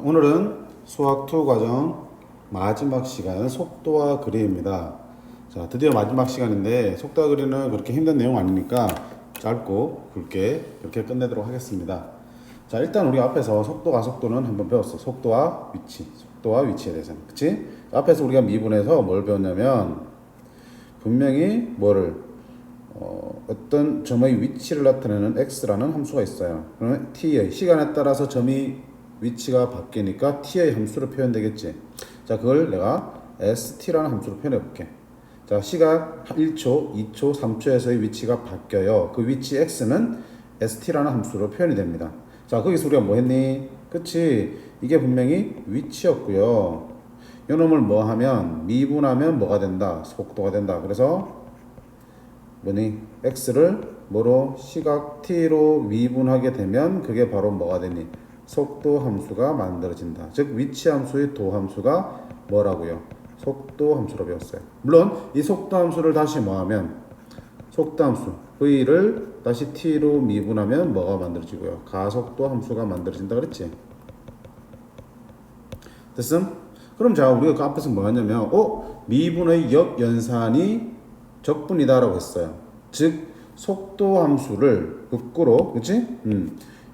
오늘은 수학 2 과정 마지막 시간 속도와 그리입니다. 자, 드디어 마지막 시간인데 속도와 그리는 그렇게 힘든 내용 아니니까 짧고 굵게 이렇게 끝내도록 하겠습니다. 자, 일단 우리 앞에서 속도와 속도는 한번 배웠어. 속도와 위치에 대해서는. 그치? 앞에서 우리가 미분에서 뭘 배웠냐면 분명히 어떤 점의 위치를 나타내는 x라는 함수가 있어요. 그러면 t의 시간에 따라서 점이 위치가 바뀌니까 t의 함수로 표현되겠지. 자, 그걸 내가 st라는 함수로 표현해 볼게. 자, 시각 1초, 2초, 3초에서의 위치가 바뀌어요. 그 위치 x는 st라는 함수로 표현이 됩니다. 자, 거기서 우리가 뭐 했니? 그치? 이게 분명히 위치였고요. 요놈을 뭐 하면 미분하면 뭐가 된다? 속도가 된다. 그래서 x를 시각 t로 미분하게 되면 그게 바로 뭐가 되니? 속도 함수가 만들어진다. 즉 위치 함수의 도 함수가 뭐라고요? 속도 함수로 배웠어요. 물론 이 속도 함수를 다시 뭐하면 속도 함수 v를 다시 t로 미분하면 뭐가 만들어지고요? 가속도 함수가 만들어진다 그랬지? 됐음? 그럼 자, 우리가 그 앞에서 뭐 하냐면 미분의 역연산이 적분이다 라고 했어요. 즉 속도 함수를 거꾸로, 그치?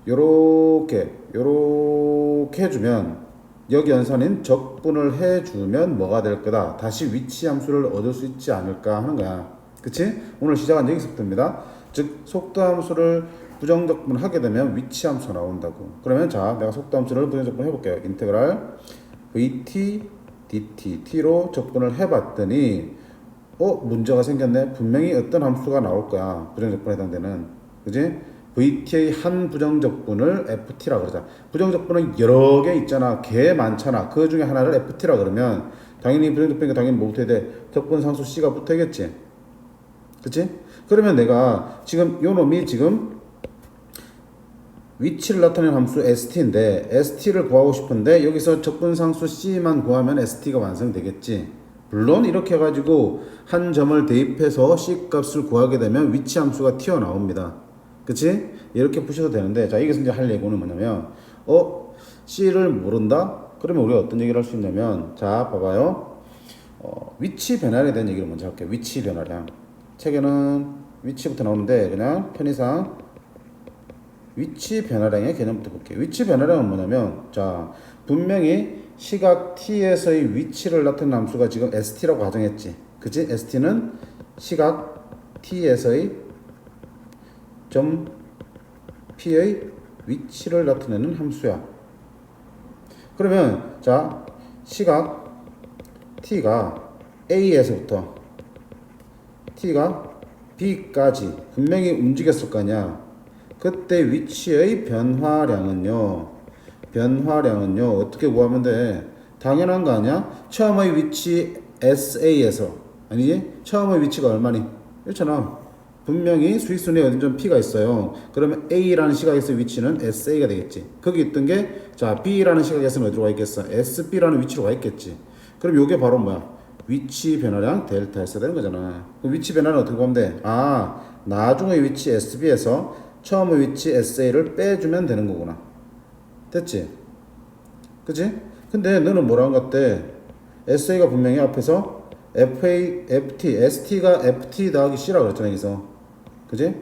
요렇게 해주면 역연산인 적분을 해주면 뭐가 될 거다? 다시 위치 함수를 얻을 수 있지 않을까 하는 거야. 그치? 오늘 시작은 여기서부터입니다. 즉 속도 함수를 부정적분 하게 되면 위치 함수가 나온다고. 그러면 자, 내가 속도 함수를 부정적분 해볼게요. 인테그랄 vt dt t로 적분을 해봤더니 문제가 생겼네. 분명히 어떤 함수가 나올 거야. 부정적분에 해당되는. 그지? vt의 한 부정적분을 ft라 그러자. 부정적분은 여러 개 있잖아. 개 많잖아. 그 중에 하나를 ft라 그러면 당연히 부정적분이니까 당연히 뭐 붙어야 돼? 적분상수 c가 붙어야겠지. 그치? 그러면 내가 지금 요 놈이 지금 위치를 나타내는 함수 st인데 st를 구하고 싶은데 여기서 적분상수 c만 구하면 st가 완성되겠지. 물론 이렇게 해가지고 한 점을 대입해서 c 값을 구하게 되면 위치 함수가 튀어나옵니다. 그치? 이렇게 푸셔도 되는데, 자, 여기서 이제 할 예고는 뭐냐면 c를 모른다? 그러면 우리가 어떤 얘기를 할 수 있냐면, 자, 봐봐요. 위치 변화에 대한 얘기를 먼저 할게요. 위치 변화량. 책에는 위치부터 나오는데 그냥 편의상 위치 변화량의 개념부터 볼게요. 위치 변화량은 뭐냐면, 자, 분명히 시각 t에서의 위치를 나타내는 함수가 지금 st라고 가정했지. 그치? st는 시각 t에서의 점 p의 위치를 나타내는 함수야. 그러면 자, 시각 t가 a에서부터 t가 b까지 분명히 움직였을 거 아니야. 그때 위치의 변화량은요 어떻게 구하면 돼? 당연한 거 아니야? 처음의 위치 SA에서, 아니지? 처음의 위치가 얼마니? 이렇잖아. 분명히 수익순위에 어딘 P가 있어요. 그러면 A라는 시각에서 위치는 SA가 되겠지. 거기 있던 게, 자, B라는 시각에서는 어디로 가 있겠어? SB라는 위치로 가 있겠지. 그럼 요게 바로 뭐야? 위치 변화량 델타 S가 되는 거잖아. 그 위치 변화는 어떻게 보면 돼? 나중의 위치 SB에서 처음의 위치 SA를 빼주면 되는 거구나. 됐지? 그치? 근데 너는 뭐라는 것 같아? SA가 분명히 앞에서 ST가 FT 더하기 C라고 그랬잖아, 여기서. 그치?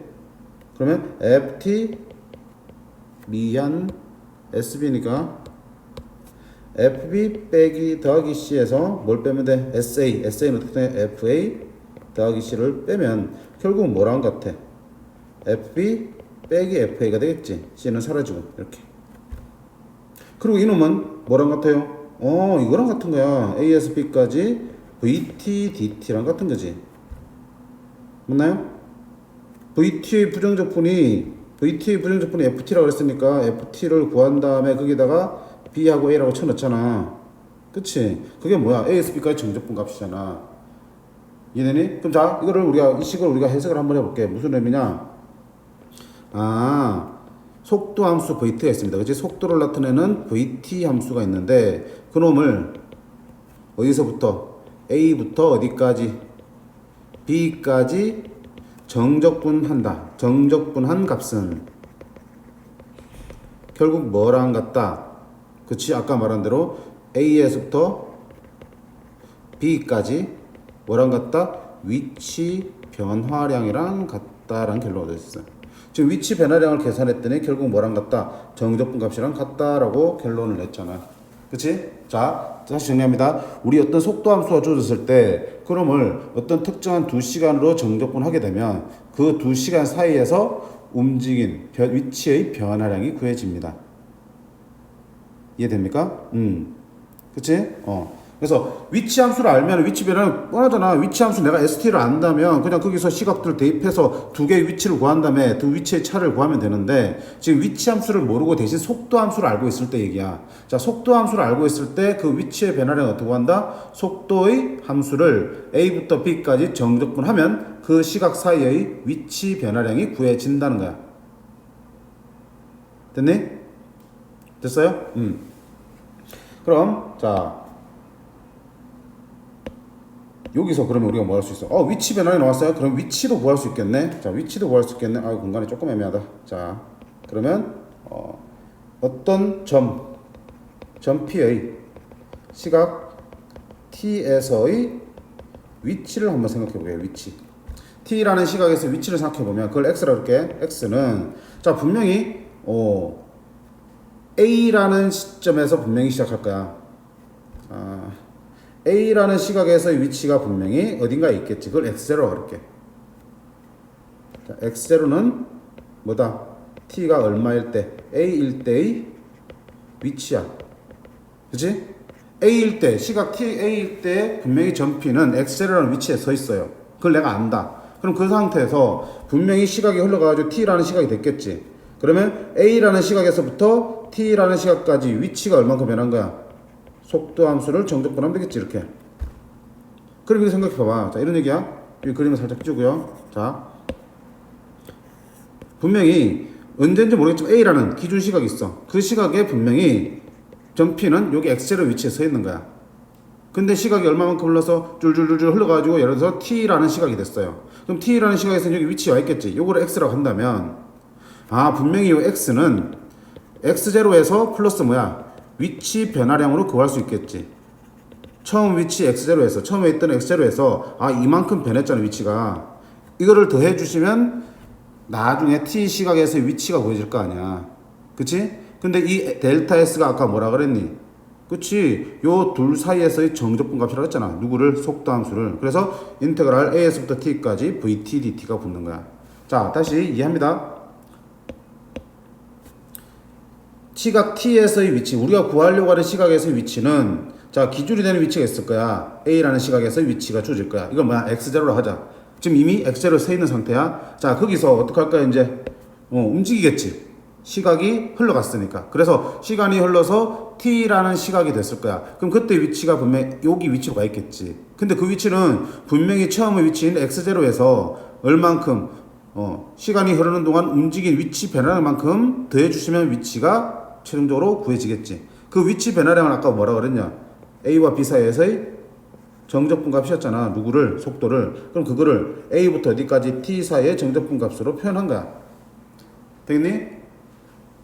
그러면 FT 미한 SB니까 FB 빼기 더하기 C에서 뭘 빼면 돼? SA는 어떻게 돼? FA 더하기 C를 빼면 결국 뭐라는 것 같아? FB 빼기 FA가 되겠지. C는 사라지고, 이렇게. 그리고 이놈은 뭐랑 같아요? 이거랑 같은 거야. A에서 B까지 VT, DT랑 같은 거지. 맞나요? VT의 부정적분이 FT라고 그랬으니까 FT를 구한 다음에 거기다가 B하고 A라고 쳐넣잖아. 그치? 그게 뭐야? A에서 B까지 정적분 값이잖아. 이해되니? 그럼 자, 이 식을 우리가 해석을 한번 해볼게. 무슨 의미냐? 속도 함수 VT가 있습니다. 그치? 속도를 나타내는 VT 함수가 있는데 그놈을 어디서부터? A부터 어디까지? B까지 정적분한다. 정적분한 값은 결국 뭐랑 같다? 그치? 아까 말한 대로 A에서부터 B까지 뭐랑 같다? 위치 변화량이랑 같다라는 결론을 얻었어요. 지금 위치 변화량을 계산했더니 결국 뭐랑 같다? 정적분 값이랑 같다라고 결론을 냈잖아. 그치? 자, 다시 정리합니다. 우리 어떤 속도 함수가 주어졌을 때 그럼을 어떤 특정한 2시간으로 정적분 하게 되면 그 2시간 사이에서 움직인 위치의 변화량이 구해집니다. 이해됩니까? 그치? 그래서 위치 함수를 알면 위치 변화는 뻔하잖아. 위치 함수 내가 ST를 안다면 그냥 거기서 시각들을 대입해서 두 개의 위치를 구한 다음에 두 위치의 차를 구하면 되는데 지금 위치 함수를 모르고 대신 속도 함수를 알고 있을 때 얘기야. 자, 속도 함수를 알고 있을 때 그 위치의 변화량을 어떻게 구한다? 속도의 함수를 A부터 B까지 정적분하면 그 시각 사이의 위치 변화량이 구해진다는 거야. 됐니? 됐어요? 그럼 자 여기서 그러면 우리가 뭐 할 수 있어? 위치 변환이 나왔어요? 그럼 위치도 구할 수 있겠네? 자, 위치도 구할 수 있겠네? 공간이 조금 애매하다. 자, 그러면, 어떤 점 P의 시각 T에서의 위치를 한번 생각해 보게요. 위치. T라는 시각에서 위치를 생각해 보면, 그걸 X라고 할게. X는, 자, 분명히, A라는 시점에서 분명히 시작할 거야. A라는 시각에서의 위치가 분명히 어딘가에 있겠지. 그걸 X0라고 할게. 자, X0는 뭐다? T가 얼마일 때? A일 때의 위치야. 그치? A일 때, 시각 T A일 때 분명히 점 P는 X0라는 위치에 서 있어요. 그걸 내가 안다. 그럼 그 상태에서 분명히 시각이 흘러가가지고 T라는 시각이 됐겠지. 그러면 A라는 시각에서부터 T라는 시각까지 위치가 얼마큼 변한 거야? 속도 함수를 정적분하면 되겠지. 이렇게. 그럼 이렇게 생각해 봐봐. 자, 이런 얘기야. 이 그림을 살짝 띄우고요. 자, 분명히 언제인지 모르겠지만 A라는 기준 시각이 있어. 그 시각에 분명히 점 P는 여기 X0 위치에 서 있는 거야. 근데 시각이 얼마만큼 흘러서 줄줄줄줄 흘러가지고 예를 들어서 T라는 시각이 됐어요. 그럼 T라는 시각에서 여기 위치에 와 있겠지. 요거를 X라고 한다면 분명히 이 X는 X0에서 플러스 뭐야? 위치 변화량으로 구할 수 있겠지. 처음 위치 X0에서 처음에 있던 X0에서 이만큼 변했잖아 위치가. 이거를 더해 주시면 나중에 T 시각에서의 위치가 구해질 거 아니야. 그치? 근데 이 델타 S가 아까 뭐라 그랬니? 그치? 요 둘 사이에서의 정적분 값이라고 했잖아. 누구를? 속도 함수를. 그래서 인테그랄 A에서부터 T까지 VT DT가 붙는 거야. 자, 다시 이해합니다. 시각 T에서의 위치, 우리가 구하려고 하는 시각에서의 위치는 자, 기준이 되는 위치가 있을 거야. A라는 시각에서의 위치가 주어질 거야. 이건 뭐야? X0로 하자. 지금 이미 X0에 서 있는 상태야. 자, 거기서 어떻게 할까? 이제 움직이겠지. 시각이 흘러갔으니까. 그래서 시간이 흘러서 T라는 시각이 됐을 거야. 그럼 그때 위치가 분명히 여기 위치로 가 있겠지. 근데 그 위치는 분명히 처음의 위치인 X0에서 얼만큼 시간이 흐르는 동안 움직인 위치 변화량만큼 더해주시면 위치가 최종적으로 구해지겠지. 그 위치 변화량은 아까 뭐라 그랬냐? A와 B 사이에서의 정적분 값이었잖아. 누구를? 속도를. 그럼 그거를 A부터 어디까지 T 사이의 정적분 값으로 표현한 거야. 되겠니?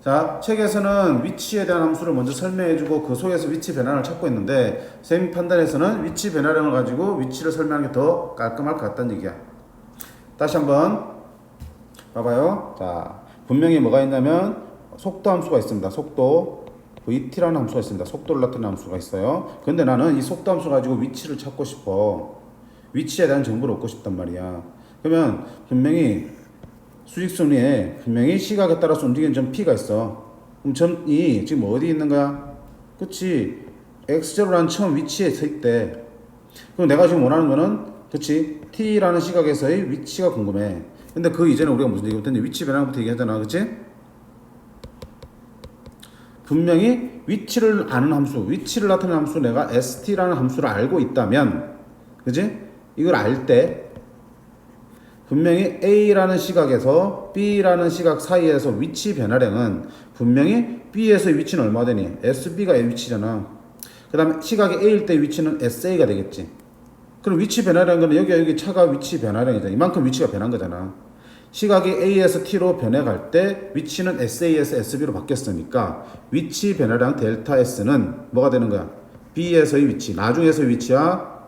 자, 책에서는 위치에 대한 함수를 먼저 설명해주고 그 속에서 위치 변화를 찾고 있는데 쌤 판단에서는 위치 변화량을 가지고 위치를 설명하는 게 더 깔끔할 것 같다는 얘기야. 다시 한번 봐봐요. 자, 분명히 뭐가 있냐면 속도 함수가 있습니다. 속도 VT라는 함수가 있습니다. 속도를 나타내는 함수가 있어요. 근데 나는 이 속도 함수 가지고 위치를 찾고 싶어. 위치에 대한 정보를 얻고 싶단 말이야. 그러면 분명히 수직선위에 분명히 시각에 따라서 움직이는 점 P가 있어. 그럼 점이 지금 어디 있는 거야? 그치? X0라는 처음 위치에 서 있대. 그럼 내가 지금 원하는 거는 그치? T라는 시각에서의 위치가 궁금해. 근데 그 이전에 우리가 무슨 얘기 못했니? 위치 변화부터 얘기하잖아. 그치? 분명히 위치를 아는 함수, 위치를 나타내는 함수 내가 ST라는 함수를 알고 있다면 그치? 이걸 알 때 분명히 A라는 시각에서 B라는 시각 사이에서 위치 변화량은 분명히 B에서의 위치는 얼마 되니? SB가 위치잖아. 그 다음에 시각이 A일 때 위치는 SA가 되겠지. 그럼 위치 변화량은 여기 차가 위치 변화량이잖아. 이만큼 위치가 변한 거잖아. 시각이 A에서 T로 변해갈 때 위치는 SA에서 SB로 바뀌었으니까 위치 변화량 델타 S는 뭐가 되는 거야? B에서의 위치, 나중에서의 위치와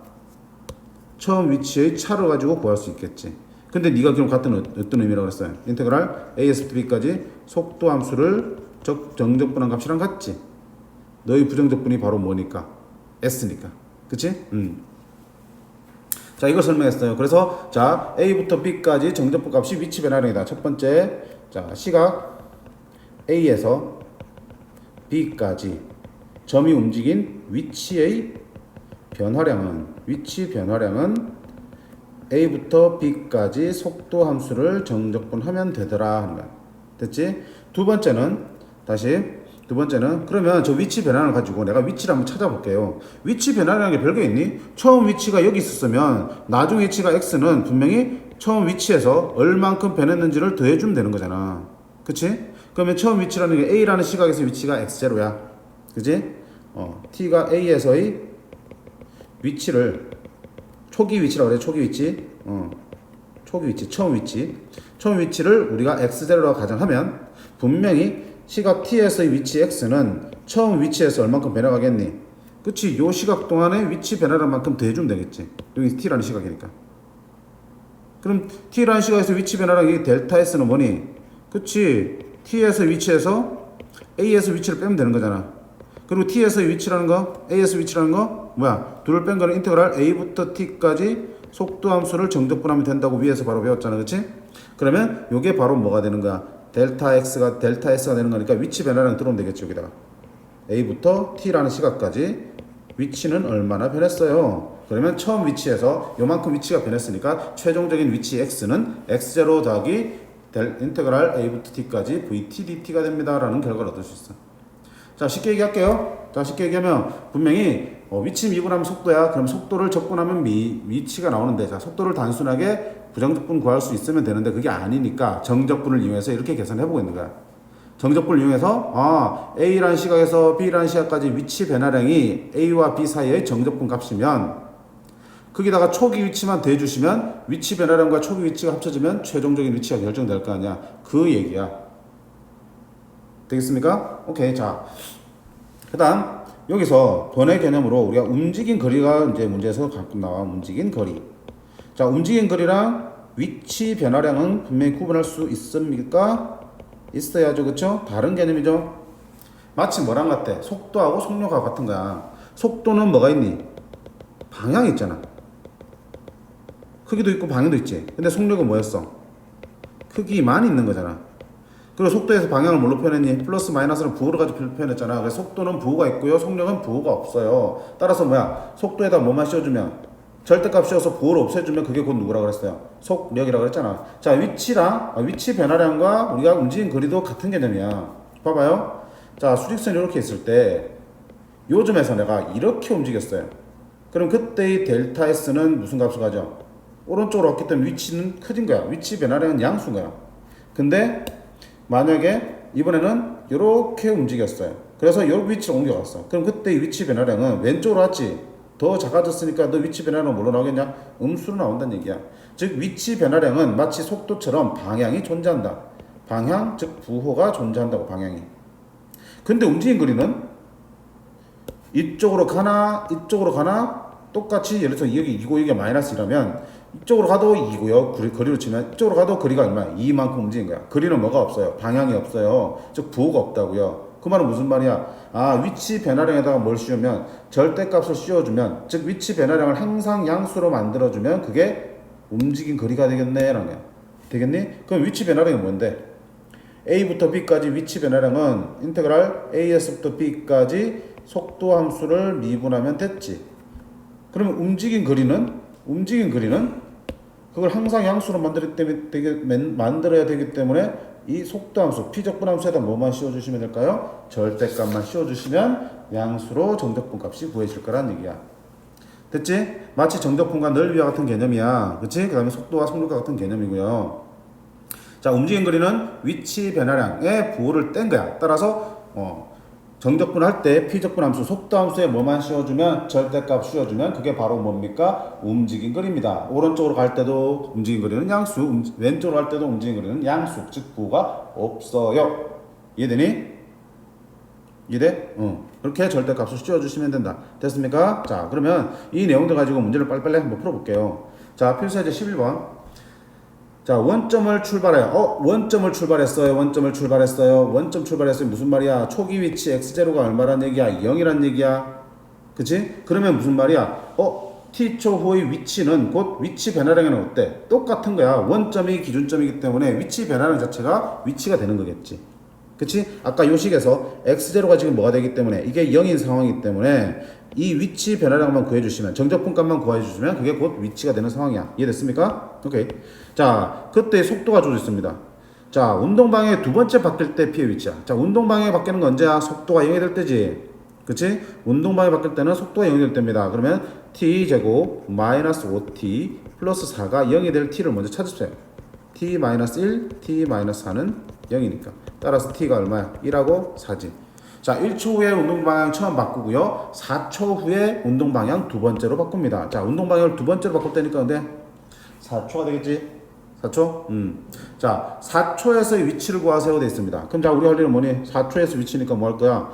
처음 위치의 차를 가지고 구할 수 있겠지. 근데 네가 그럼 같은 어떤 의미라고 그랬어요? 인테그랄 A에서 B까지 속도 함수를 정적분한 값이랑 같지. 너희 부정적분이 바로 뭐니까? S니까. 그치? 자, 이걸 설명했어요. 그래서 자, A부터 B까지 정적분 값이 위치 변화량이다. 첫 번째, 자, 시각 A에서 B까지 점이 움직인 위치 변화량은 A부터 B까지 속도 함수를 정적분하면 되더라 하는 거야. 됐지? 두 번째는 그러면 저 위치 변화를 가지고 내가 위치를 한번 찾아볼게요. 위치 변화라는 게 별게 있니? 처음 위치가 여기 있었으면 나중 위치가 x는 분명히 처음 위치에서 얼만큼 변했는지를 더해주면 되는 거잖아. 그치? 그러면 처음 위치라는 게 a라는 시각에서 위치가 x0야. 그치? t가 a에서의 위치를 초기 위치라고 그래. 초기 위치. 처음 위치를 우리가 x0라고 가정하면 분명히 시각 t에서의 위치 x는 처음 위치에서 얼만큼 변해가겠니? 그치? 요 시각 동안에 위치 변화량 만큼 더해주면 되겠지. 여기 t라는 시각이니까. 그럼 t라는 시각에서 위치 변화량 이 델타 s는 뭐니? 그치? t에서 위치에서 a에서 위치를 빼면 되는 거잖아. 그리고 t에서의 위치라는 거, a에서 위치라는 거 뭐야? 둘을 뺀 거는 인테그랄 a부터 t까지 속도 함수를 정적분하면 된다고 위에서 바로 배웠잖아. 그치? 그러면 요게 바로 뭐가 되는 거야? 델타 S가 되는 거니까 위치 변화량 들어오면 되겠죠. 여기다가 A부터 T라는 시각까지 위치는 얼마나 변했어요. 그러면 처음 위치에서 요만큼 위치가 변했으니까 최종적인 위치 X는 X0 더하기 인테그랄 A부터 T까지 VT DT가 됩니다 라는 결과를 얻을 수 있어. 자, 쉽게 얘기할게요. 자, 쉽게 얘기하면 분명히 위치 미분하면 속도야. 그럼 속도를 적분하면 위치가 나오는데, 자, 속도를 단순하게 부정적분 구할 수 있으면 되는데 그게 아니니까 정적분을 이용해서 이렇게 계산해보고 있는 거야. 정적분을 이용해서 A라는 시각에서 B라는 시각까지 위치 변화량이 A와 B 사이의 정적분 값이면 거기다가 초기 위치만 더해주시면 위치 변화량과 초기 위치가 합쳐지면 최종적인 위치가 결정될 거 아니야. 그 얘기야. 되겠습니까? 오케이. 자, 그 다음 여기서 번외 개념으로 우리가 움직인 거리가 이제 문제에서 가끔 나와. 움직인 거리. 자, 움직인 거리랑 위치 변화량은 분명히 구분할 수 있습니까? 있어야죠. 그쵸? 다른 개념이죠. 마치 뭐랑 같아? 속도하고 속력하고 같은 거야. 속도는 뭐가 있니? 방향이 있잖아. 크기도 있고 방향도 있지. 근데 속력은 뭐였어? 크기만 있는 거잖아. 그리고 속도에서 방향을 뭘로 표현했니? 플러스 마이너스를 부호로 가지고 표현했잖아. 그래서 속도는 부호가 있고요. 속력은 부호가 없어요. 따라서 뭐야? 속도에다 뭐만 씌워주면 절대값 씌워서 부호를 없애주면 그게 곧 누구라고 그랬어요? 속력이라고 그랬잖아. 자, 위치 변화량과 우리가 움직인 거리도 같은 개념이야. 봐봐요. 자, 수직선이 이렇게 있을 때 요점에서 내가 이렇게 움직였어요. 그럼 그때의 델타 S는 무슨 값을 가져? 오른쪽으로 왔기 때문에 위치는 커진 거야. 위치 변화량은 양수인 거야. 근데 만약에 이번에는 이렇게 움직였어요. 그래서 이 위치로 옮겨갔어. 그럼 그때의 위치 변화량은 왼쪽으로 왔지. 더 작아졌으니까 너 위치 변화량은 뭘로 나오겠냐? 음수로 나온다는 얘기야. 즉 위치 변화량은 마치 속도처럼 방향이 존재한다. 방향, 즉 부호가 존재한다고. 방향이. 근데 움직인 거리는 이쪽으로 가나 똑같이 예를 들어서 여기 2고 여기가 마이너스 1이라면 이쪽으로 가도 2고요. 거리로 치면 이쪽으로 가도 거리가 얼마야? 2만큼 움직인 거야. 거리는 뭐가 없어요? 방향이 없어요. 즉 부호가 없다고요. 그 말은 무슨 말이야? 위치 변화량에다가 뭘 씌우면 절대값을 씌워주면, 즉 위치 변화량을 항상 양수로 만들어주면 그게 움직인 거리가 되겠네 라는 거야. 되겠니? 그럼 위치 변화량이 뭔데? A부터 B까지 위치 변화량은 인테그랄 A에서부터 B까지 속도 함수를 미분하면 됐지. 그러면 움직인 거리는 그걸 항상 양수로 만들어야 되기 때문에 이 속도 함수, 피적분 함수에다 뭐만 씌워주시면 될까요? 절대값만 씌워주시면 양수로 정적분 값이 구해질 거라는 얘기야. 됐지? 마치 정적분과 넓이와 같은 개념이야. 그치? 그 다음에 속도와 속력과 같은 개념이고요. 자, 움직인 거리는 위치 변화량의 부호를 뗀 거야. 따라서 정적분 할 때 피적분 함수, 속도 함수에 뭐만 씌워주면 절대값 씌워주면 그게 바로 뭡니까? 움직인 거리입니다. 오른쪽으로 갈 때도 움직인 거리는 양수, 왼쪽으로 갈 때도 움직인 거리는 양수, 즉 부호가 없어요. 이해되니? 이해돼? 그렇게 절대값을 씌워주시면 된다. 됐습니까? 자, 그러면 이 내용들 가지고 문제를 빨리빨리 한번 풀어볼게요. 자, 필수예제 11번. 자, 원점을 출발해요. 원점을 출발했어요. 원점 출발했어요. 무슨 말이야? 초기 위치 x0가 얼마란 얘기야? 0이란 얘기야. 그치? 그러면 무슨 말이야? t초 후의 위치는 곧 위치 변화량에는 어때? 똑같은 거야. 원점이 기준점이기 때문에 위치 변화량 자체가 위치가 되는 거겠지. 그치? 아까 요 식에서 x0가 지금 뭐가 되기 때문에 이게 0인 상황이기 때문에 이 위치 변화량만 구해주시면, 정적분값만 구해주시면 그게 곧 위치가 되는 상황이야. 이해됐습니까? 오케이. 자, 그때 속도가 주어져 있습니다. 자, 운동방향이 두 번째 바뀔 때 P의 위치야. 자, 운동방향이 바뀌는 건 언제야? 속도가 0이 될 때지. 그치? 운동방향이 바뀔 때는 속도가 0이 될 때입니다. 그러면 T제곱 마이너스 5T 플러스 4가 0이 될 T를 먼저 찾으세요. T 마이너스 1, T 마이너스 4는 0이니까. 따라서 T가 얼마야? 1하고 4지. 자, 1초 후에 운동방향 처음 바꾸고요. 4초 후에 운동방향 두 번째로 바꿉니다. 자, 운동방향을 두 번째로 바꿀 때니까 근데 4초가 되겠지? 4초? 자, 4초에서의 위치를 구하세요 돼 있습니다. 그럼 자, 우리 할 일은 뭐니? 4초에서 위치니까 뭐 할 거야?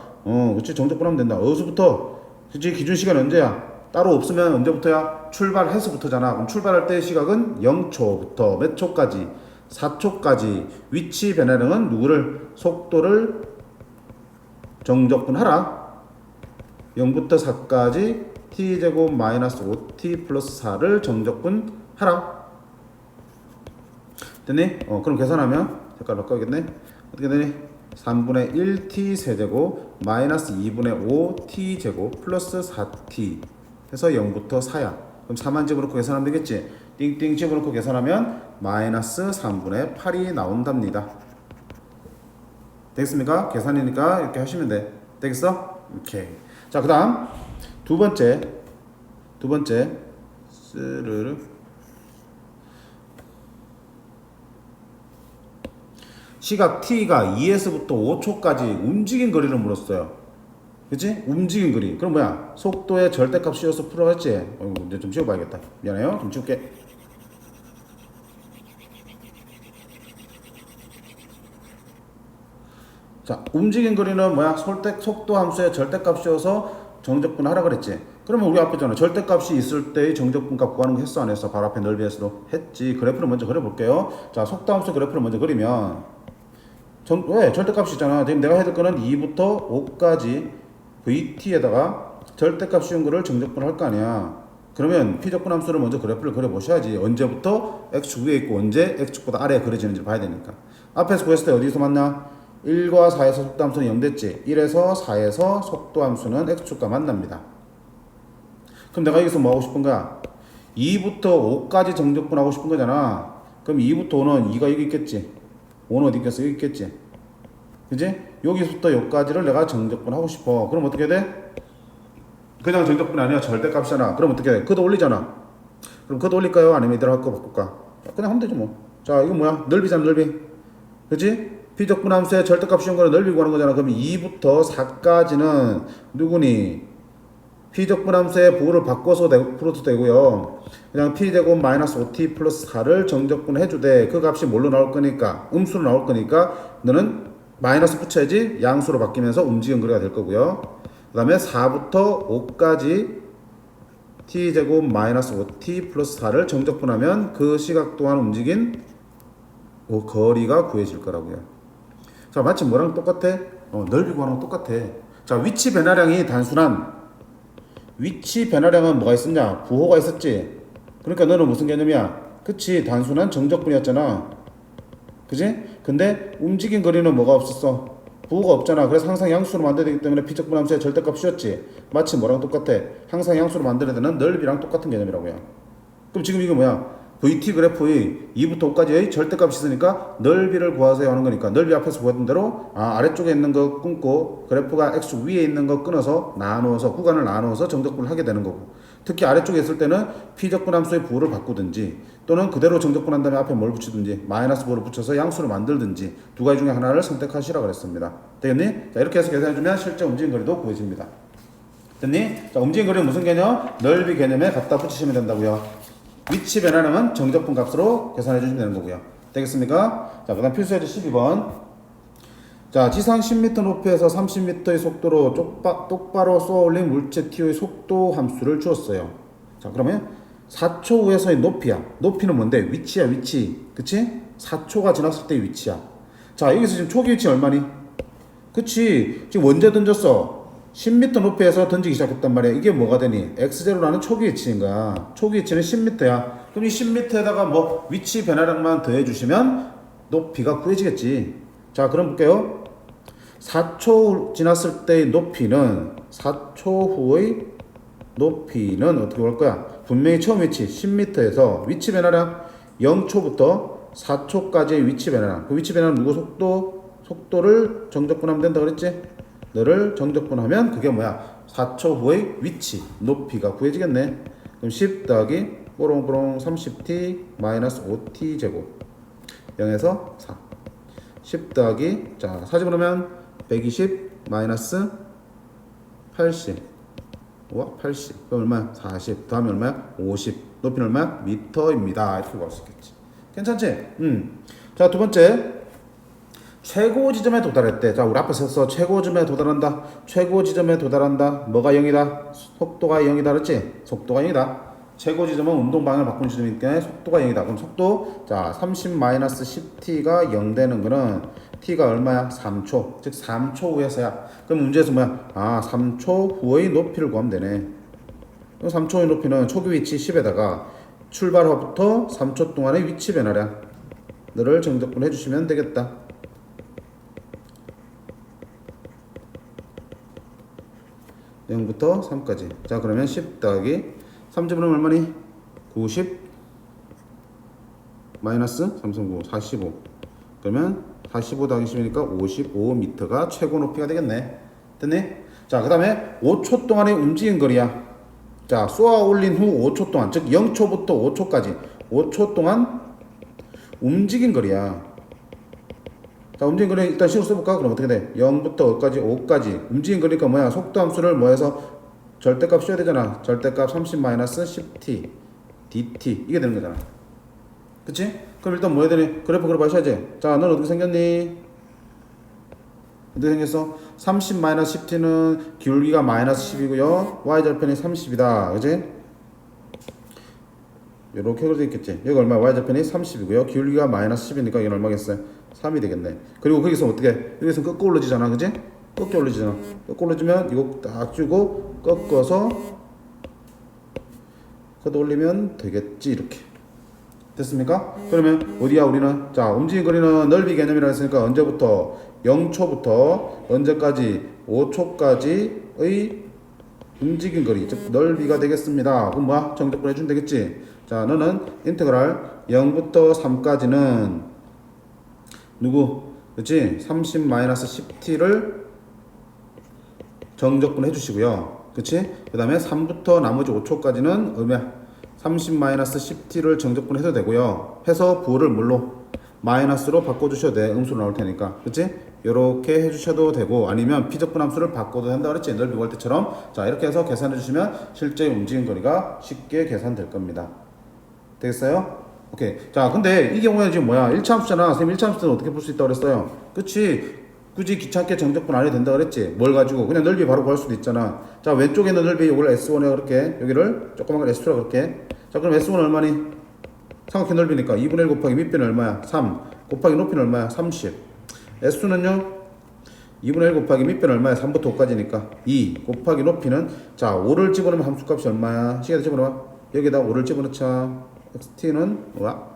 그치? 정적분 하면 된다. 어디서부터? 그치? 기준 시간 언제야? 따로 없으면 언제부터야? 출발해서부터잖아. 그럼 출발할 때의 시각은 0초부터 몇 초까지? 4초까지. 위치 변화량은 누구를? 속도를 정적분하라. 0부터 4까지 t제곱 마이너스 5t 플러스 4를 정적분하라. 됐니? 그럼 계산하면 색깔 바꿔야겠네. 어떻게 되니? 3분의 1t 세제곱 마이너스 2분의 5t 제곱 플러스 4t 해서 0부터 4야. 그럼 4만 집어넣고 계산하면 되겠지? 띵띵 집어넣고 계산하면 마이너스 3분의 8이 나온답니다. 되겠습니까? 계산이니까 이렇게 하시면 돼. 되겠어? 오케이. 자, 그 다음 두 번째 스르르 시각 t가 2에서부터 5초까지 움직인 거리를 물었어요. 그치? 움직인 거리. 그럼 뭐야? 속도의 절대값 씌워서 풀어갔지? 이제 좀 씌워봐야겠다. 미안해요. 좀 씌울게. 자, 움직인 거리는 뭐야? 속도 함수의 절대값 씌워서 정적분 하라 그랬지? 그러면 우리 앞에 있잖아. 절대값이 있을 때의 정적분값 구하는 거 했어 안 했어? 바로 앞에 넓이에서도 했지. 그래프를 먼저 그려볼게요. 자, 속도 함수 그래프를 먼저 그리면 왜? 절대값이 있잖아. 지금 내가 해야 될 거는 2부터 5까지 VT에다가 절대값 씌운 거를 정적분 할 거 아니야. 그러면 P적분 함수를 먼저 그래프를 그려보셔야지. 언제부터 X축 위에 있고 언제 X축보다 아래에 그려지는지 봐야 되니까. 앞에서 구했을 때 어디서 만나? 1과 4에서 속도함수는 0 됐지. 1에서 4에서 속도함수는 X축과 만납니다. 그럼 내가 여기서 뭐 하고 싶은 거야? 2부터 5까지 정적분 하고 싶은 거잖아. 그럼 2부터 5는 2가 여기 있겠지. 5는 어디 있겠어? 여기 있겠지. 그지? 여기서부터 여기까지를 내가 정적분 하고 싶어. 그럼 어떻게 돼? 그냥 정적분이 아니라 절대값이잖아. 그럼 어떻게 돼? 그도 올리잖아. 그럼 그도 올릴까요? 아니면 이대로 할거 바꿀까? 그냥 하면 되지 뭐. 자, 이거 뭐야? 넓이잖아, 넓이. 그지? P적분 함수의 절대값 씌운 거는 넓이 구하는 거잖아. 그럼 2부터 4까지는 누구니? P적분 함수의 부호를 바꿔서 풀어도 되고요. 그냥 P제곱 마이너스 5T 플러스 4를 정적분 해주되 그 값이 뭘로 나올 거니까? 음수로 나올 거니까 너는 마이너스 붙여야지 양수로 바뀌면서 움직임 거리가 될 거고요. 그 다음에 4부터 5까지 T제곱 마이너스 5T 플러스 4를 정적분하면 그 시각 동안 움직인 거리가 구해질 거라고요. 자, 마치 뭐랑 똑같아? 넓이 구하는 거 똑같아. 자, 위치 변화량이 단순한 위치 변화량은 뭐가 있었냐? 부호가 있었지. 그러니까 너는 무슨 개념이야? 그치, 단순한 정적분이었잖아. 그지? 근데 움직인 거리는 뭐가 없었어? 부호가 없잖아. 그래서 항상 양수로 만들어야 되기 때문에 P적분 함수의 절대값 씌웠지. 마치 뭐랑 똑같아? 항상 양수로 만들어야 되는 넓이랑 똑같은 개념이라고요. 그럼 지금 이거 뭐야? VT 그래프의 2부터 5까지의 절대값이 있으니까 넓이를 구하세요 하는 거니까 넓이 앞에서 구했던 대로 아래쪽에 있는 거 끊고 그래프가 X 위에 있는 거 끊어서 나누어서 구간을 나누어서 정적분을 하게 되는 거고 특히 아래쪽에 있을 때는 P적분 함수의 부호를 바꾸든지 또는 그대로 정적분한 다음에 앞에 뭘 붙이든지 마이너스 부호를 붙여서 양수를 만들든지 두 가지 중에 하나를 선택하시라 그랬습니다. 되겠니? 자 이렇게 해서 계산해주면 실제 움직임 거리도 구해집니다. 됐니? 자 움직임 거리는 무슨 개념? 넓이 개념에 갖다 붙이시면 된다고요. 위치 변화량은 정적분 값으로 계산해 주시면 되는 거고요. 되겠습니까? 자, 그 다음 필수예제 12번. 자, 지상 10m 높이에서 30m의 속도로 똑바로 쏘아올린 물체 T의 속도 함수를 주었어요. 자, 그러면 4초 후에서의 높이야. 높이는 뭔데? 위치야, 위치. 그치? 4초가 지났을 때의 위치야. 자, 여기서 지금 초기 위치 얼마니? 그치? 지금 언제 던졌어? 10m 높이에서 던지기 시작했단 말이야. 이게 뭐가 되니? x0라는 초기 위치인가? 초기 위치는 10m야. 그럼 이 10m에다가 뭐 위치 변화량만 더해주시면 높이가 구해지겠지. 자, 그럼 볼게요. 4초 지났을 때의 높이는 4초 후의 높이는 어떻게 볼 거야? 분명히 처음 위치 10m에서 위치 변화량 0초부터 4초까지의 위치 변화량. 그 위치 변화량 누구 속도를 정적분하면 된다 그랬지? 너를 정적분하면 그게 뭐야? 4초 후의 위치, 높이가 구해지겠네. 그럼 10 더하기 뽀롱뽀롱 30t 마이너스 5t 제곱 0에서 4 10 더하기 자 4집으로 하면 120 마이너스 80 와 80 그럼 얼마야? 40 더하면 얼마야? 50 높이는 얼마야? 미터입니다. 이렇게 구할 수 있겠지. 괜찮지? 자 두번째 최고 지점에 도달했대. 자, 우리 앞에 썼어. 최고 지점에 도달한다. 최고 지점에 도달한다. 뭐가 0이다? 속도가 0이다. 그랬지? 속도가 0이다. 최고 지점은 운동 방향을 바꾸는 지점이니까 속도가 0이다. 그럼 속도, 자, 30-10t가 0 되는 거는 t가 얼마야? 3초. 즉, 3초 후에서야. 그럼 문제에서 뭐야? 3초 후의 높이를 구하면 되네. 그럼 3초 후의 높이는 초기 위치 10에다가 출발후부터 3초 동안의 위치 변화량. 너를 정적분 해주시면 되겠다. 0부터 3까지. 자, 그러면 10 더하기 3집으로 얼마니? 90 마이너스 339 45. 그러면 45 더하기 10이니까 55m가 최고 높이가 되겠네. 됐니? 자, 그 다음에 5초 동안의 움직임 거리야. 자, 쏘아 올린 후 5초 동안, 즉 0초부터 5초까지 5초 동안 움직임 거리야. 자, 움직임 거리 일단 식으로 써볼까? 그럼 어떻게 돼? 0부터 5까지 5까지 움직임 거리니까 뭐야? 속도 함수를 뭐 해서 절대값 써야 되잖아. 절대값 30-10t dt 이게 되는 거잖아. 그치? 그럼 일단 뭐 해야 되니? 그래프 그려봐야지. 자, 넌 어떻게 생겼니? 어떻게 생겼어? 30-10t는 기울기가 마이너스 10이고요 y절편이 30이다. 그치? 요렇게 그려져 있겠지. 여기 얼마? y절편이 30이고요 기울기가 마이너스 10이니까 이건 얼마겠어요? 3이 되겠네. 그리고 거기서 어떻게? 여기서 꺾어 올려지잖아. 그지? 꺾여 올려지잖아. 꺾어 올려지면 이거 딱 주고 꺾어서 걷어 올리면 되겠지. 이렇게. 됐습니까? 그러면 어디야 우리는? 자, 움직임 거리는 넓이 개념이라고 했으니까 언제부터? 0초부터 언제까지? 5초까지의 움직임 거리, 즉 넓이가 되겠습니다. 그럼 뭐야? 정적분 해주면 되겠지? 자, 너는 인테그랄 0부터 3까지는 누구? 그치? 30-10t를 정적분 해주시고요. 그치? 그 다음에 3부터 나머지 5초까지는 얼마야? 30-10t를 정적분 해도 되고요. 해서 부호를 뭘로? 마이너스로 바꿔주셔도 돼. 음수로 나올 테니까. 그치? 요렇게 해주셔도 되고 아니면 P적분 함수를 바꿔도 된다 그랬지? 넓이 구할 때처럼. 자, 이렇게 해서 계산해 주시면 실제 움직임 거리가 쉽게 계산될 겁니다. 되겠어요? 오케이. 자, 근데 이 경우에는 지금 뭐야? 1차 함수잖아. 선생님 1차 함수는 어떻게 풀 수 있다고 그랬어요? 그치? 굳이 귀찮게 정적분 안 해도 된다 그랬지? 뭘 가지고? 그냥 넓이 바로 구할 수도 있잖아. 자, 왼쪽에 있는 넓이 이걸 S1에 그렇게 여기를 조그만 걸 S2라 그렇게. 자, 그럼 S1은 얼마니? 삼각형 넓이니까 2분의 1 곱하기 밑변은 얼마야? 3 곱하기 높이는 얼마야? 30. S2는요? 2분의 1 곱하기 밑변은 얼마야? 3부터 5까지니까 2 곱하기 높이는 자 5를 집어넣으면 함수값이 얼마야? 시계에다 집어넣어. 여기다 5를 집어넣자. t는 뭐야?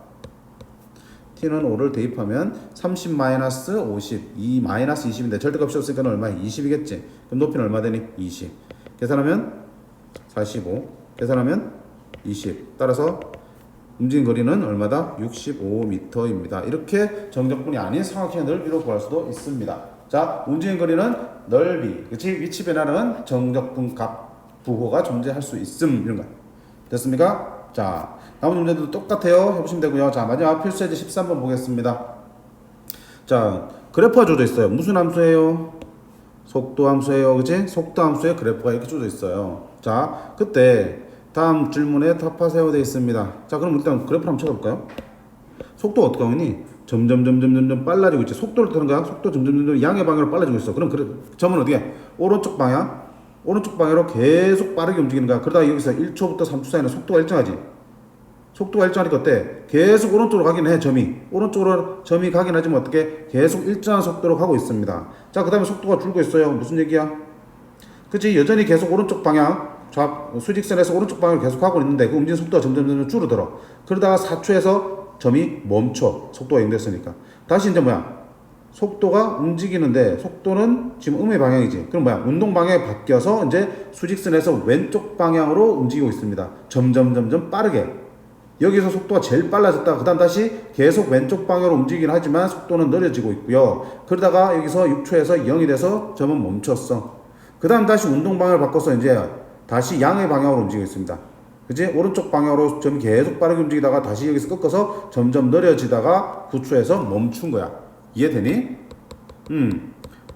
t는 5를 대입하면 30-50 2 마이너스 20인데 절대값이 없으니까 얼마야? 20이겠지. 그럼 높이는 얼마 되니? 20. 계산하면 45 계산하면 20. 따라서 움직인 거리는 얼마다? 65m입니다. 이렇게 정적분이 아닌 삼각형의 넓이로 구할 수도 있습니다. 자, 움직인 거리는 넓이, 그치? 위치 변화는 정적분 값, 부호가 존재할 수 있음. 이런 거. 됐습니까? 자, 나머지 문제도 똑같아요. 해보시면 되고요. 자, 마지막 필수예제 13번 보겠습니다. 자, 그래프가 주어져 있어요. 무슨 함수예요? 속도 함수예요. 그치? 속도 함수에 그래프가 이렇게 주어져 있어요. 자, 그때 다음 질문에 답하세요 되어 있습니다. 자, 그럼 일단 그래프를 한번 찾아볼까요? 속도가 어떻게 하니? 점점 빨라지고 있지. 속도를 타는 거야. 속도 점점 양의 방향으로 빨라지고 있어. 그럼 점은 어디에? 오른쪽 방향. 오른쪽 방향으로 계속 빠르게 움직이는 거야. 그러다가 여기서 1초부터 3초 사이는 속도가 일정하지. 속도가 일정하니까 어때? 계속 오른쪽으로 가긴 해, 점이. 오른쪽으로 점이 가긴 하지만 어떻게? 계속 일정한 속도로 가고 있습니다. 자, 그 다음에 속도가 줄고 있어요. 무슨 얘기야? 그치? 여전히 계속 오른쪽 방향, 수직선에서 오른쪽 방향으로 계속 가고 있는데 그 움직이는 속도가 점점 줄어들어. 그러다가 4초에서 점이 멈춰. 속도가 0 됐으니까. 다시 이제 뭐야? 속도가 움직이는데 속도는 지금 음의 방향이지. 그럼 뭐야? 운동 방향이 바뀌어서 이제 수직선에서 왼쪽 방향으로 움직이고 있습니다. 점점 빠르게. 여기서 속도가 제일 빨라졌다가 그 다음 다시 계속 왼쪽 방향으로 움직이긴 하지만 속도는 느려지고 있고요. 그러다가 여기서 6초에서 0이 돼서 점은 멈췄어. 그 다음 다시 운동 방향을 바꿔서 이제 다시 양의 방향으로 움직이고 있습니다. 그치? 오른쪽 방향으로 점이 계속 빠르게 움직이다가 다시 여기서 꺾어서 점점 느려지다가 9초에서 멈춘 거야. 이해되니?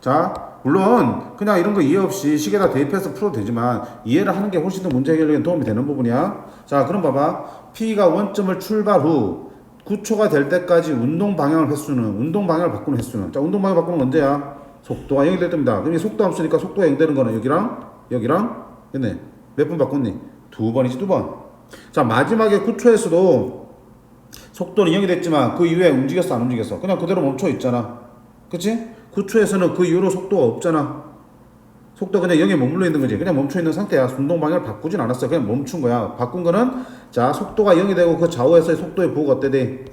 자, 물론 그냥 이런 거 이해 없이 식에다 대입해서 풀어도 되지만 이해를 하는 게 훨씬 더 문제 해결에 도움이 되는 부분이야. 자, 그럼 봐봐. P가 원점을 출발 후 9초가 될 때까지 운동 방향을 바꾸는 횟수는. 자, 운동 방향 바꾸는 건 언제야? 속도가 0이 될 때입니다. 그럼 이 속도 함수니까 속도가 0 되는 거는 여기랑 됐네. 몇 번 바꿨니? 2번이지, 2번. 자, 마지막에 9초에서도 속도는 0이 됐지만 그 이후에 움직였어, 안 움직였어? 그냥 그대로 멈춰 있잖아. 그치? 9초에서는 그 이후로 속도가 없잖아. 속도가 그냥 0에 머물러 있는 거지. 그냥 멈춰 있는 상태야. 운동 방향을 바꾸진 않았어요. 그냥 멈춘 거야. 바꾼 거는, 자, 속도가 0이 되고 그 좌우에서의 속도의 부호가 어때 돼?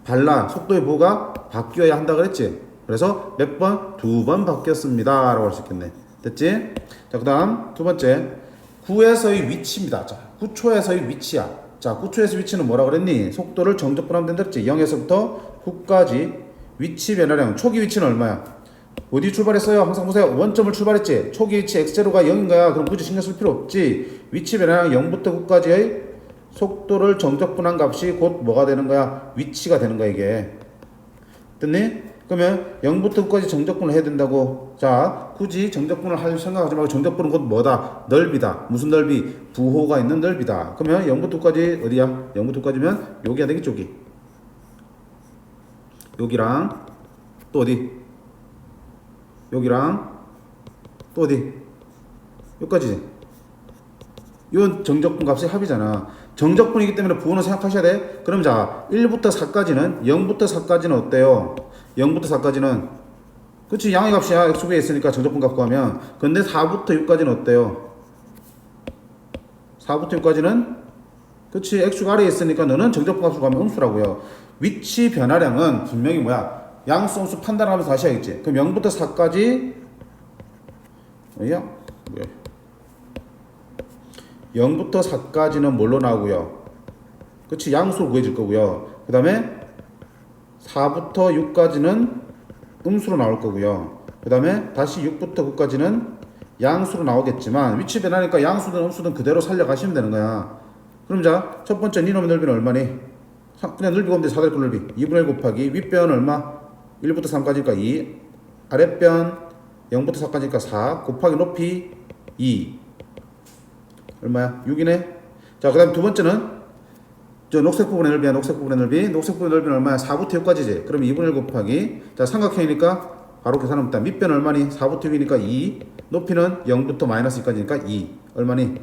달라. 속도의 부호가 바뀌어야 한다 그랬지? 그래서 몇 번? 2번 바뀌었습니다. 라고 할 수 있겠네. 됐지? 자, 그 다음 두 번째. 9에서의 위치입니다. 자, 9초에서의 위치야. 자, 9초에서 위치는 뭐라 그랬니? 속도를 정적분하면 된다 그랬지? 0에서부터 9까지 위치 변화량. 초기 위치는 얼마야? 어디 출발했어요? 항상 보세요. 원점을 출발했지? 초기 위치 x0가 0인 거야. 그럼 굳이 신경 쓸 필요 없지. 위치 변화량 0부터 9까지의 속도를 정적분한 값이 곧 뭐가 되는 거야? 위치가 되는 거야, 이게. 됐니? 그러면 0부터 9까지 정적분을 해야 된다고. 자, 굳이 정적분을 할 생각하지 말고 정적분은 곧 뭐다? 넓이다. 무슨 넓이? 부호가 있는 넓이다. 그러면 0부터 9까지 어디야? 0부터 9까지면 여기야 되겠죠, 여기. 여기랑 또 어디? 여기랑 또 어디? 여기까지. 이건 정적분 값의 합이잖아. 정적분이기 때문에 부호는 생각하셔야 돼. 그럼 자, 1부터 4까지는 0부터 4까지는 어때요? 0부터 4까지는 그치, 양의 값이야. x축에 있으니까 정적분 값 구하면. 근데 4부터 6까지는 어때요? 4부터 6까지는 그치, x축 아래에 있으니까 너는 정적분 값을 구하면 음수라고요. 위치 변화량은 분명히 뭐야? 양수 음수 판단하면서 하셔야겠지. 그럼 0부터 4까지 뭐야? 0부터 4까지는 뭘로 나오고요? 그치, 양수로 구해질 거고요. 그 다음에 4부터 6까지는 음수로 나올 거고요. 그 다음에 다시 6부터 9까지는 양수로 나오겠지만 위치 변하니까 양수든 음수든 그대로 살려가시면 되는 거야. 그럼 자, 첫 번째 니놈의 넓이는 얼마니? 그냥 넓이가 없는데 4대꼴 넓이 2분의 1 곱하기 윗변 얼마? 1부터 3까지니까 2, 아랫변 0부터 4까지니까 4 곱하기 높이 2 얼마야? 6이네. 자, 그 다음 두 번째는 저 녹색 부분의 넓이야. 녹색 부분의 넓이는 얼마야? 4부터 6까지지. 그럼 2분의 1 곱하기, 자, 삼각형이니까 바로 계산합니다. 밑변 얼마니? 4부터 6이니까 2, 높이는 0부터 마이너스 2까지니까 2 얼마니?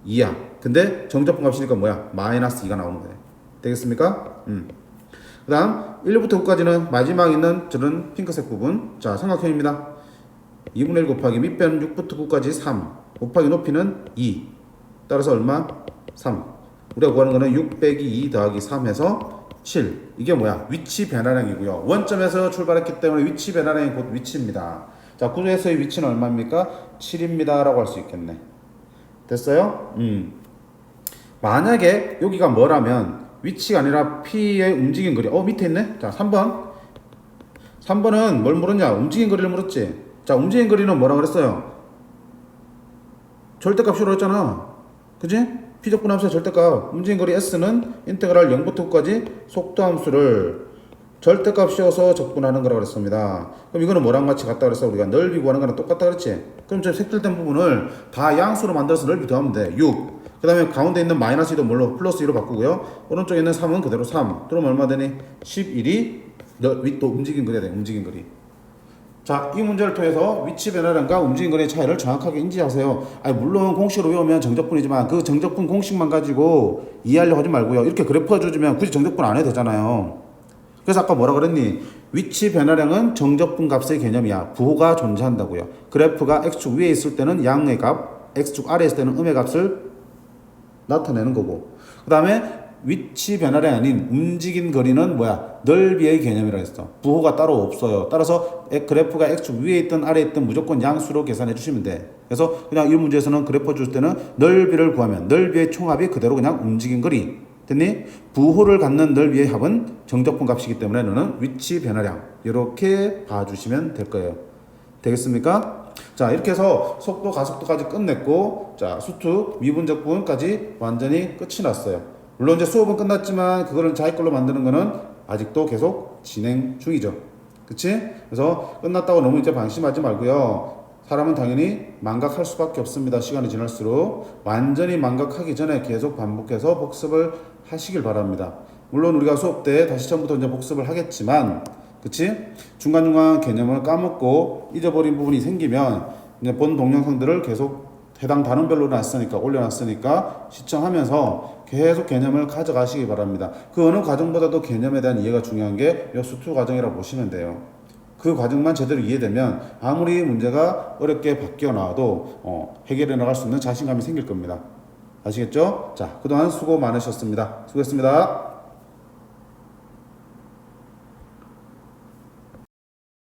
2야. 근데 정적분 값이니까 뭐야? 마이너스 2가 나오는 거야. 되겠습니까? 그 다음 1부터 9까지는 마지막 있는 저런 핑크색 부분. 자, 삼각형입니다. 2분의 1 곱하기 밑변 6부터 9까지 3 곱하기 높이는 2 따라서 얼마? 3. 우리가 구하는 거는 6 빼기 2 더하기 3 해서 7. 이게 뭐야? 위치 변화량이고요. 원점에서 출발했기 때문에 위치 변화량이 곧 위치입니다. 자, 구조에서의 위치는 얼마입니까? 7입니다 라고 할 수 있겠네. 됐어요? 만약에 여기가 뭐라면 위치가 아니라 P의 움직인 거리. 밑에 있네. 자, 3번. 3번은 뭘 물었냐? 움직인 거리를 물었지. 자, 움직인 거리는 뭐라 그랬어요? 절대값이라고 했잖아. 그지? P적분함수의 절대값. 움직인 거리 S는 인테그랄 0부터 9까지 속도함수를 절대값 씌워서 적분하는 거라고 그랬습니다. 그럼 이거는 뭐랑 같이 같다 그랬어? 우리가 넓이 구하는 거랑 똑같다 그랬지? 그럼 저 색칠된 부분을 다 양수로 만들어서 넓이 더하면 돼. 6. 그 다음에 가운데 있는 마이너스 2도 뭘로? 플러스 2로 바꾸고요. 오른쪽에 있는 3은 그대로 3. 그럼 얼마 되니? 11이 또 움직인 거리야 돼. 움직인 거리. 자, 이 문제를 통해서 위치 변화량과 움직임 거리의 차이를 정확하게 인지하세요. 물론 공식으로 외우면 정적분이지만 그 정적분 공식만 가지고 이해하려고 하지 말고요. 이렇게 그래프 주면 굳이 정적분 안 해도 되잖아요. 그래서 아까 뭐라 그랬니? 위치 변화량은 정적분 값의 개념이야. 부호가 존재한다고요. 그래프가 x축 위에 있을 때는 양의 값, x축 아래에 있을 때는 음의 값을 나타내는 거고. 그 다음에 위치 변화량이 아닌 움직인 거리는 뭐야? 넓이의 개념이라고 했어. 부호가 따로 없어요. 따라서 그래프가 x축 위에 있든 아래에 있든 무조건 양수로 계산해 주시면 돼. 그래서 그냥 이 문제에서는 그래프 줄 때는 넓이를 구하면 넓이의 총합이 그대로 그냥 움직인 거리. 됐니? 부호를 갖는 넓이의 합은 정적분 값이기 때문에 너는 위치 변화량 이렇게 봐주시면 될 거예요. 되겠습니까? 자, 이렇게 해서 속도, 가속도까지 끝냈고, 자, 수투, 미분적분까지 완전히 끝이 났어요. 물론 이제 수업은 끝났지만 그거를 자기 걸로 만드는 거는 아직도 계속 진행 중이죠. 그치? 그래서 끝났다고 너무 이제 방심하지 말고요. 사람은 당연히 망각할 수밖에 없습니다. 시간이 지날수록 완전히 망각하기 전에 계속 반복해서 복습을 하시길 바랍니다. 물론 우리가 수업 때 다시 처음부터 이제 복습을 하겠지만, 그치? 중간중간 개념을 까먹고 잊어버린 부분이 생기면 이제 본 동영상들을 계속 해당 단원별로 올려놨으니까 시청하면서 계속 개념을 가져가시기 바랍니다. 그 어느 과정보다도 개념에 대한 이해가 중요한 게 이 수투 과정이라고 보시면 돼요. 그 과정만 제대로 이해되면 아무리 문제가 어렵게 바뀌어 나와도 해결해 나갈 수 있는 자신감이 생길 겁니다. 아시겠죠? 자, 그동안 수고 많으셨습니다. 수고했습니다.